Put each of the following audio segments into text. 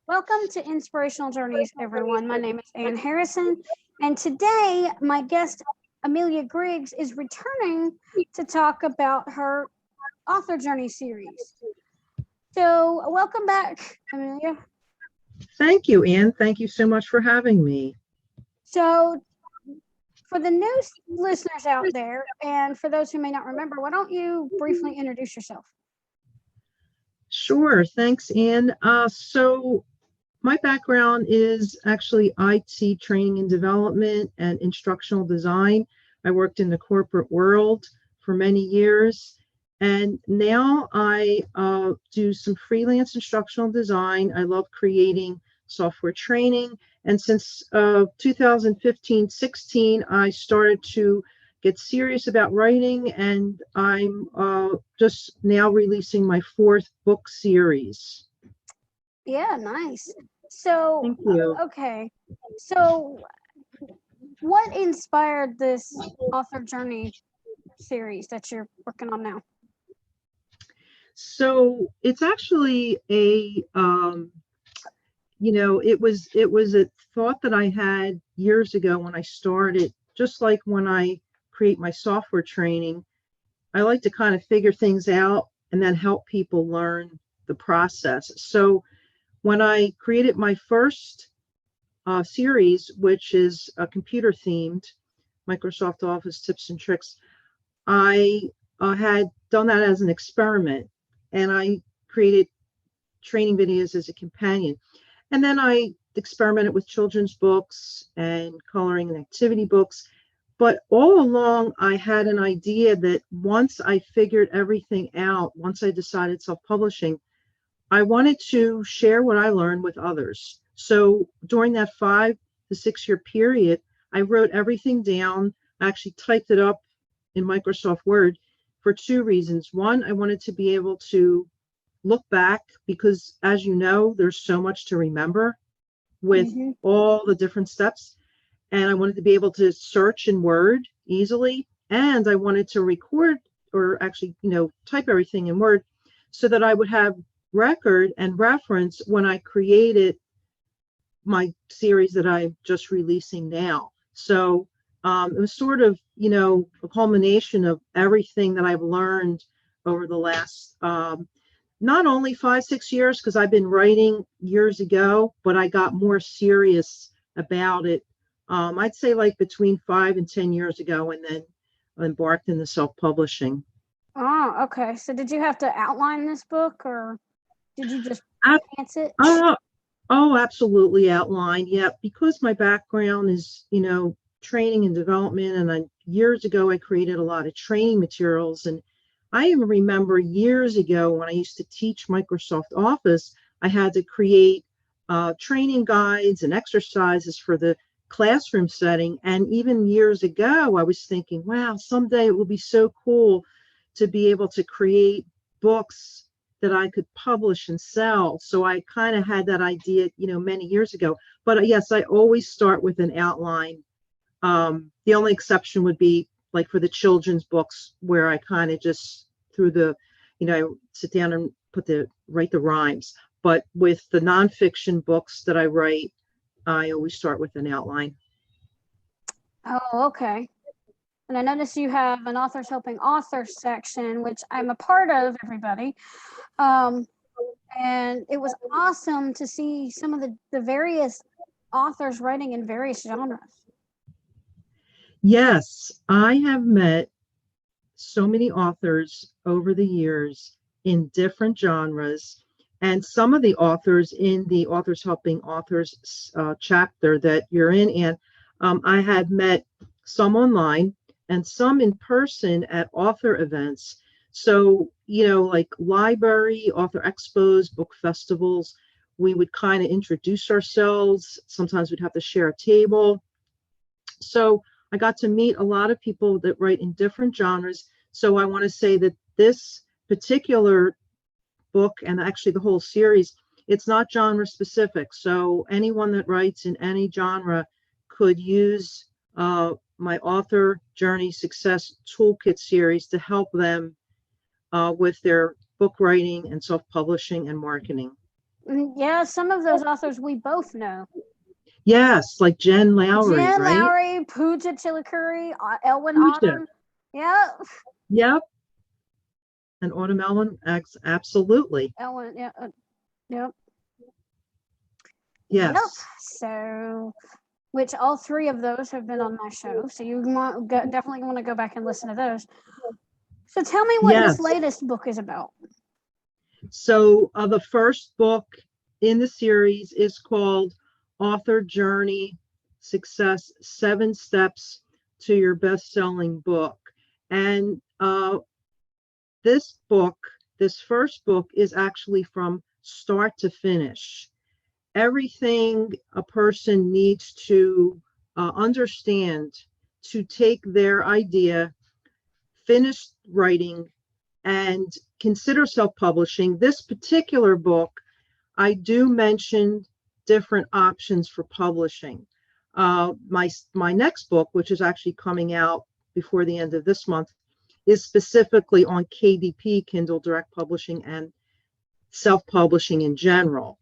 Welcome to Inspirational Journeys, everyone. My name is Ann Harrison, and today my guest, Amelia Griggs, is returning to talk about her author journey series. So, welcome back, Amelia. Thank you, Ann. Thank you so much for having me. So, for the new listeners out there, and for those who may not remember, why don't you briefly introduce yourself? Sure. Thanks, Ann. So my background is actually IT training and development and instructional design. I worked in the corporate world for many years, and now I do some freelance instructional design. I love creating software training, and since 2015-16, I started to get serious about writing, and I'm just now releasing my 4th book series. Yeah, nice. So, Thank you. okay. So, what inspired this author journey series that you're working on now? So it's actually it was a thought that I had years ago when I started. Just like when I create my software training, I like to kind of figure things out and then help people learn the process. So when I created my first series, which is a computer themed Microsoft Office tips and tricks, I had done that as an experiment, and I created training videos as a companion. And then I experimented with children's books and coloring and activity books. But all along, I had an idea that once I figured everything out, once I decided self-publishing, I wanted to share what I learned with others. So during that 5 to 6 year period, I wrote everything down. I actually typed it up in Microsoft Word for 2 reasons. One, I wanted to be able to look back because, as you know, there's so much to remember with all the different steps. And I wanted to be able to search in Word easily. And I wanted to record, or actually, type everything in Word so that I would have record and reference when I created my series that I'm just releasing now. So it was sort of, a culmination of everything that I've learned over the last, not only 5-6 years, because I've been writing years ago, but I got more serious about it. I'd say like between 5 and 10 years ago, and then embarked in the self-publishing. Oh, okay. So did you have to outline this book, or did you just enhance it? Oh, absolutely outline. Yeah, because my background is, training and development, and years ago I created a lot of training materials. And I even remember years ago when I used to teach Microsoft Office, I had to create training guides and exercises for the classroom setting. And even years ago, I was thinking, wow, someday it will be so cool to be able to create books that I could publish and sell. So I kind of had that idea, many years ago. But yes, I always start with an outline. The only exception would be like for the children's books, where I kind of just through the, I sit down and write the rhymes. But with the nonfiction books that I write, I always start with an outline. Oh, okay. And I noticed you have an Authors Helping Authors section, which I'm a part of, everybody. And it was awesome to see some of the various authors writing in various genres. Yes, I have met so many authors over the years in different genres. And some of the authors in the Authors Helping Authors chapter that you're in, and I had met some online and some in person at author events. So, like library, author expos, book festivals, we would kind of introduce ourselves. Sometimes we'd have to share a table. So I got to meet a lot of people that write in different genres. So I want to say that this particular book, and actually the whole series, it's not genre specific. So anyone that writes in any genre could use my Author Journey Success Toolkit series to help them with their book writing and self-publishing and marketing. Yeah, some of those authors we both know. Yes, like Jen Lowry, Jen right? Lowry, Pooja Chilukuri, Elwin Pooja. Autumn. Yeah. Yep. And Autumn Elwin, absolutely. Elwin, yeah. Yep. Yep. Yes. So, which all three of those have been on my show. So you definitely want to go back and listen to those. So tell me what this Yes. latest book is about. So the first book in the series is called Author Journey Success, 7 Steps to Your Best-Selling Book. And this first book is actually from start to finish. Everything a person needs to understand to take their idea, finish writing, and consider self-publishing. This particular book, I do mention different options for publishing. My next book, which is actually coming out before the end of this month, is specifically on KDP, Kindle Direct Publishing, and self-publishing in general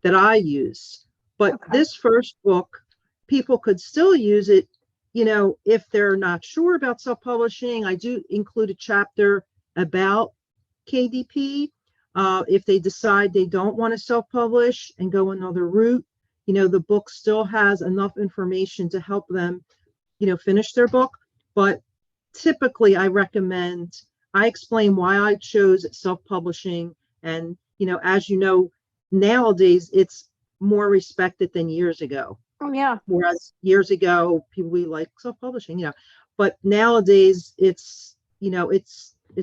that I use. But this first book, people could still use it, if they're not sure about self-publishing. I do include a chapter about KDP. If they decide they don't want to self-publish and go another route, the book still has enough information to help them, finish their book. But typically I explain why I chose self-publishing. And, as you know, nowadays it's more respected than years ago. Oh, yeah. Whereas years ago, people really like self-publishing, but nowadays it's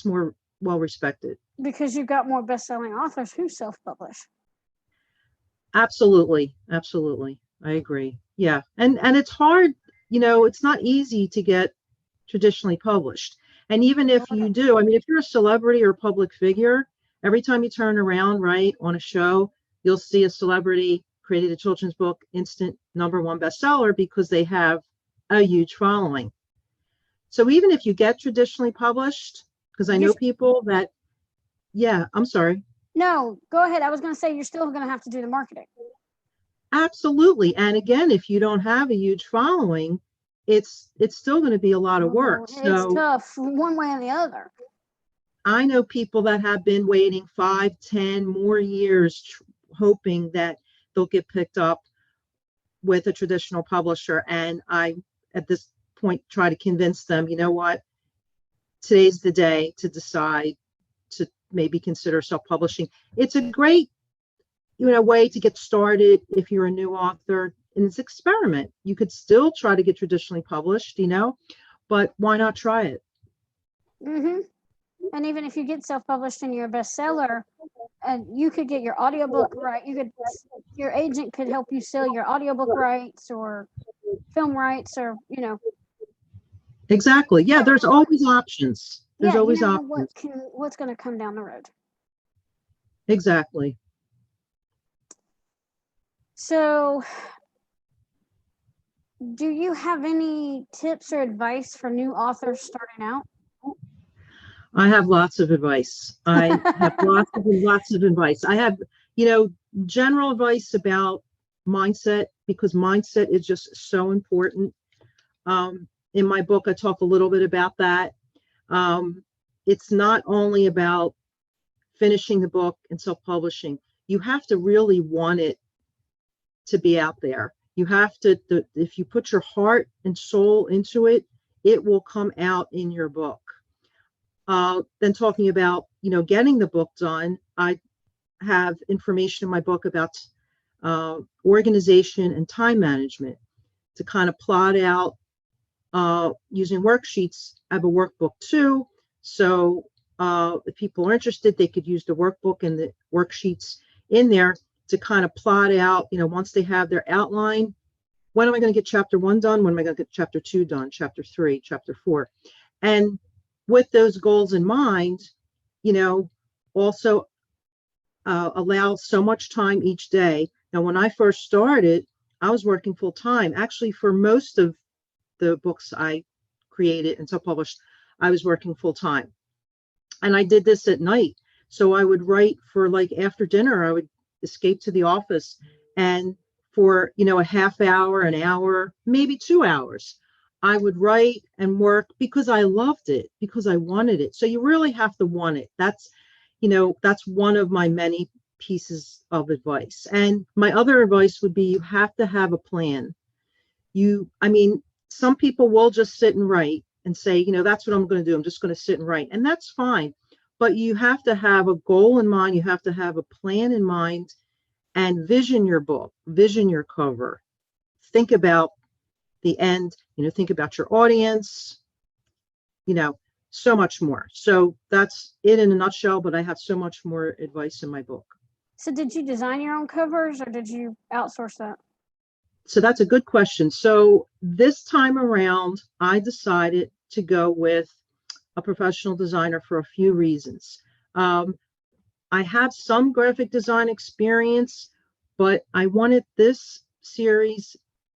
more well respected. Because you've got more best-selling authors who self-publish. Absolutely. I agree. Yeah. And it's hard, it's not easy to get traditionally published. And even if you do, if you're a celebrity or public figure, every time you turn around, right, on a show, you'll see a celebrity created a children's book, instant #1 bestseller, because they have a huge following. So even if you get traditionally published, because I know people that, I'm sorry. No, go ahead. I was going to say, you're still going to have to do the marketing. Absolutely. And again, if you don't have a huge following, it's still going to be a lot of work. It's tough one way or the other. I know people that have been waiting 5, 10 more years, hoping that they'll get picked up with a traditional publisher. And I, at this point, try to convince them, you know what, today's the day to decide to maybe consider self-publishing. It's a great, way to get started if you're a new author. And it's an experiment. You could still try to get traditionally published, but why not try it? Mm-hmm. And even if you get self-published and you're a bestseller, and you could get your audiobook right, your agent could help you sell your audiobook rights or film rights, or Exactly. Yeah, there's always options. There's always options. What's going to come down the road. Exactly. So, do you have any tips or advice for new authors starting out? I have lots of advice. I have lots of advice. I have, general advice about mindset, because mindset is just so important. In my book, I talk a little bit about that. It's not only about finishing the book and self-publishing. You have to really want it to be out there. You have to, if you put your heart and soul into it, it will come out in your book. Then talking about, getting the book done, I have information in my book about organization and time management to kind of plot out using worksheets. I have a workbook too. So if people are interested, they could use the workbook and the worksheets in there to kind of plot out, once they have their outline, when am I going to get chapter 1 done? When am I going to get chapter 2 done? Chapter 3, chapter 4. And with those goals in mind, also allow so much time each day. Now, when I first started, I was working full time. Actually, for most of the books I created and self-published, I was working full time. And I did this at night. So I would write for after dinner, I would escape to the office, and for, a half hour, an hour, maybe 2 hours, I would write and work because I loved it, because I wanted it. So you really have to want it. That's one of my many pieces of advice. And my other advice would be, you have to have a plan. Some people will just sit and write and say, that's what I'm going to do. I'm just going to sit and write. And that's fine. But you have to have a goal in mind. You have to have a plan in mind, and vision your book, vision your cover. Think about the end, think about your audience, so much more. So that's it in a nutshell, but I have so much more advice in my book. So did you design your own covers, or did you outsource that? So that's a good question. So this time around, I decided to go with a professional designer for a few reasons. I have some graphic design experience, but I wanted this series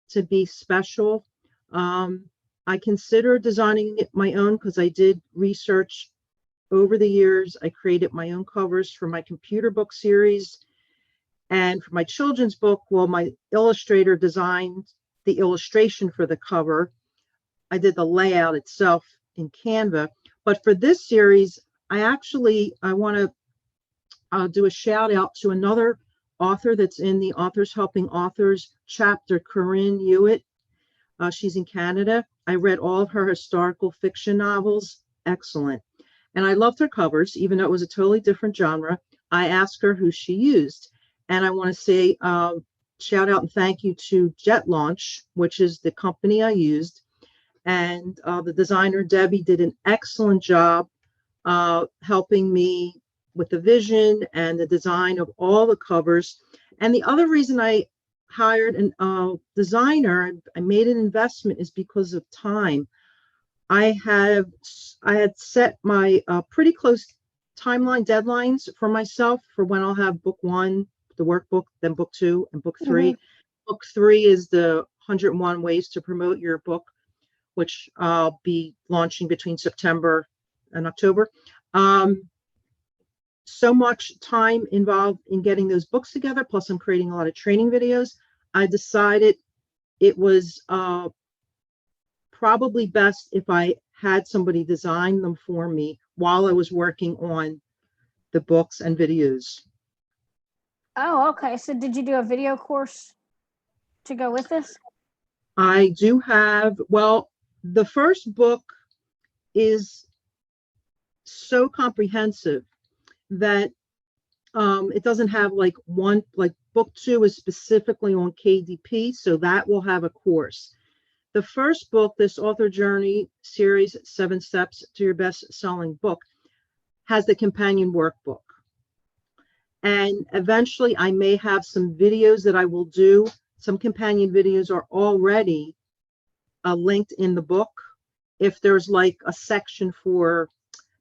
to be special. I consider designing it my own because I did research over the years. I created my own covers for my computer book series, and for my children's book, well, my illustrator designed the illustration for the cover. I did the layout itself in Canva. But for this series, I want to do a shout out to another author that's in the Authors Helping Authors chapter, Corinne Hewitt. She's in Canada. I read all of her historical fiction novels. Excellent. And I loved her covers, even though it was a totally different genre. I asked her who she used. And I want to say shout out and thank you to Jet Launch, which is the company I used. And the designer, Debbie, did an excellent job helping me with the vision and the design of all the covers. And the other reason I hired a designer, I made an investment, is because of time. I had set my pretty close timeline deadlines for myself for when I'll have book one, the workbook, then book two, and book three. Mm-hmm. Book three is the 101 Ways to Promote Your Book, which I'll be launching between September and October. So much time involved in getting those books together, plus I'm creating a lot of training videos. I decided it was probably best if I had somebody design them for me while I was working on the books and videos. Oh, okay. So did you do a video course to go with this? I do have, well, the first book is so comprehensive that it doesn't have like book two is specifically on KDP, so that will have a course. The first book, this author journey series, 7 Steps to Your Best-Selling Book, has the companion workbook. And eventually I may have some videos that I will do. Some companion videos are already linked in the book. If there's like a section for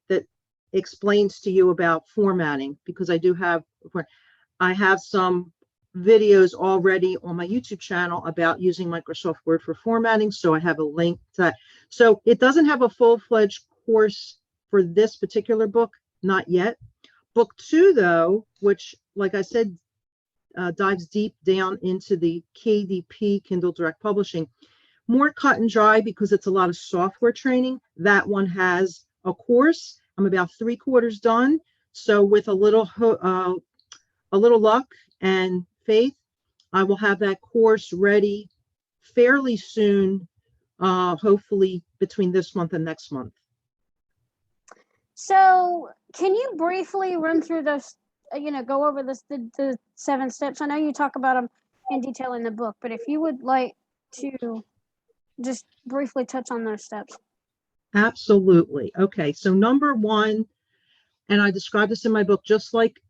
that explains to you about formatting, because I have some videos already on my YouTube channel about using Microsoft Word for formatting. So I have a link to that. So it doesn't have a full-fledged course for this particular book, not yet. Book two, though, which, like I said, dives deep down into the KDP, Kindle Direct Publishing, more cut and dry because it's a lot of software training. That one has a course. I'm about 3/4 done. So with a little luck and faith, I will have that course ready fairly soon, hopefully between this month and next month. So can you briefly run through those, go over the 7 steps? I know you talk about them in detail in the book, but if you would like to just briefly touch on those steps. Absolutely. Okay, so number one, and I describe this in my book, just like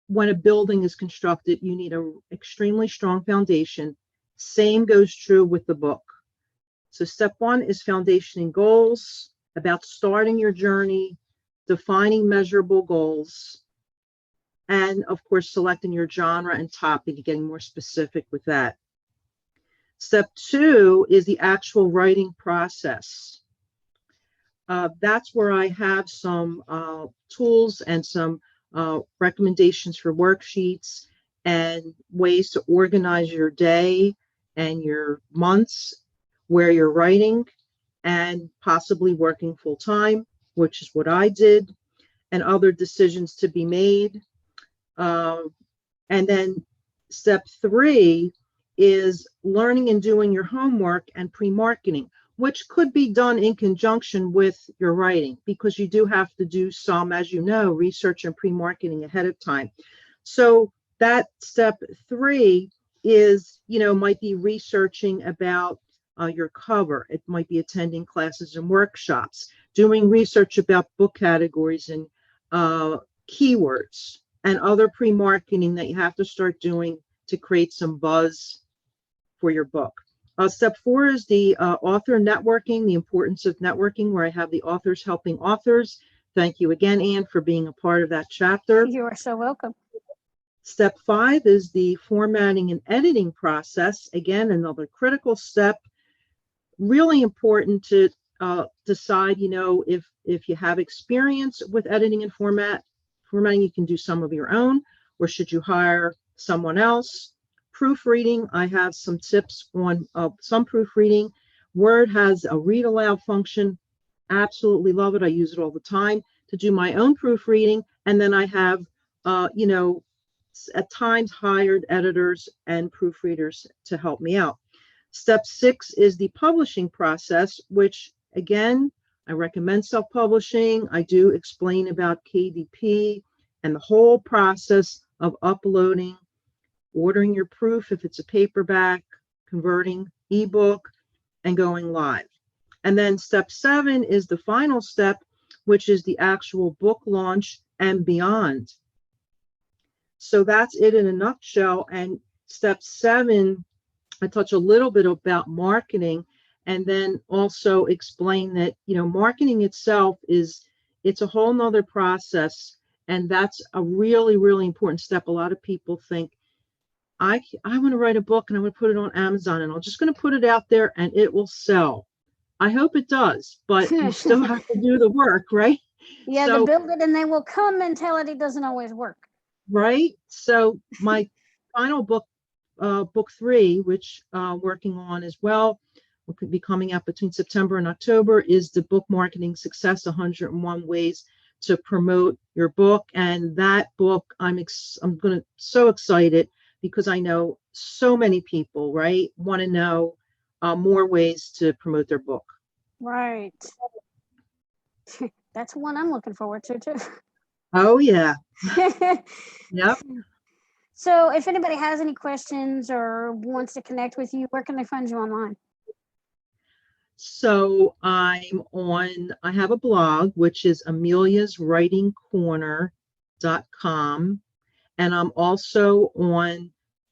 when a building is constructed, you need an extremely strong foundation. Same goes true with the book. So step one is foundation and goals, about starting your journey, defining measurable goals, and of course, selecting your genre and topic and getting more specific with that. Step two is the actual writing process. That's where I have some tools and some recommendations for worksheets and ways to organize your day and your months where you're writing and possibly working full time, which is what I did, and other decisions to be made. And then step 3 is learning and doing your homework and pre-marketing, which could be done in conjunction with your writing, because you do have to do some, as you know, research and pre-marketing ahead of time. So that step 3 is, might be researching about your cover. It might be attending classes and workshops, doing research about book categories and keywords, and other pre-marketing that you have to start doing to create some buzz for your book. Step 4 is the author networking, the importance of networking, where I have the authors helping authors. Thank you again, Anne, for being a part of that chapter. You are so welcome. Step 5 is the formatting and editing process. Again, another critical step. Really important to decide, if you have experience with editing and formatting, you can do some of your own, or should you hire someone else? Proofreading, I have some tips on some proofreading. Word has a read aloud function. Absolutely love it. I use it all the time to do my own proofreading. And then I have, at times hired editors and proofreaders to help me out. Step 6 is the publishing process, which again, I recommend self-publishing. I do explain about KDP and the whole process of uploading, ordering your proof if it's a paperback, converting ebook, and going live. And then step 7 is the final step, which is the actual book launch and beyond. So that's it in a nutshell. And step 7, I touch a little bit about marketing, and then also explain that, marketing itself it's a whole nother process. And that's a really, really important step. A lot of people think, I want to write a book and I'm going to put it on Amazon and I'm just going to put it out there and it will sell. I hope it does, but you still have to do the work, right? Yeah, So, the build it and they will come mentality doesn't always work. Right. So my final book, book 3, which working on as well, will be coming out between September and October, is the book marketing success 101 ways to promote your book. And that book, I'm so excited, because I know so many people, right, want to know more ways to promote their book. Right. That's one I'm looking forward to too. Oh yeah. Yep. So if anybody has any questions or wants to connect with you, where can they find you online? So I have a blog, which is ameliaswritingcorner.com. And I'm also on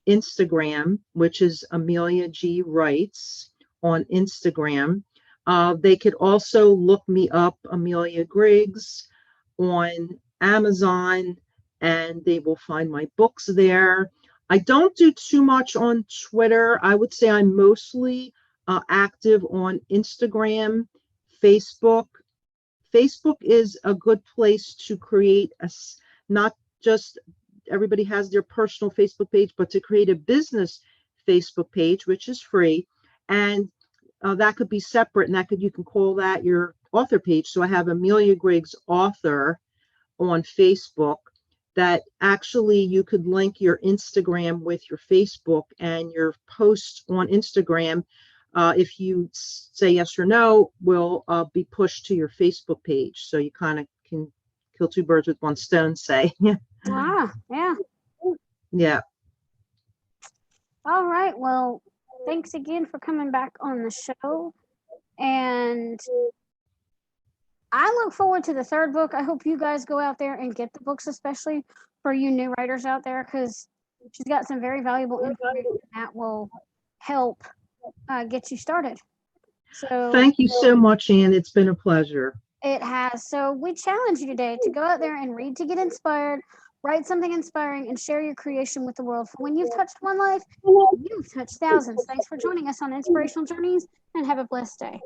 Instagram, which is Amelia G. Writes on Instagram. They could also look me up, Amelia Griggs, on Amazon, and they will find my books there. I don't do too much on Twitter. I would say I'm mostly active on Instagram, Facebook. Facebook is a good place to create not just everybody has their personal Facebook page, but to create a business Facebook page, which is free. And that could be separate, and you can call that your author page. So I have Amelia Griggs author on Facebook, that actually you could link your Instagram with your Facebook, and your posts on Instagram, if you say yes or no, will be pushed to your Facebook page. So you kind of can kill 2 birds with 1 stone, say. Yeah. Yeah. All right. Well, thanks again for coming back on the show. And I look forward to the 3rd book. I hope you guys go out there and get the books, especially for you new writers out there, because she's got some very valuable information that will help get you started. So thank you so much, Anne. It's been a pleasure. It has. So we challenge you today to go out there and read to get inspired, write something inspiring, and share your creation with the world. For when you've touched one life, you've touched thousands. Thanks for joining us on Inspirational Journeys, and have a blessed day.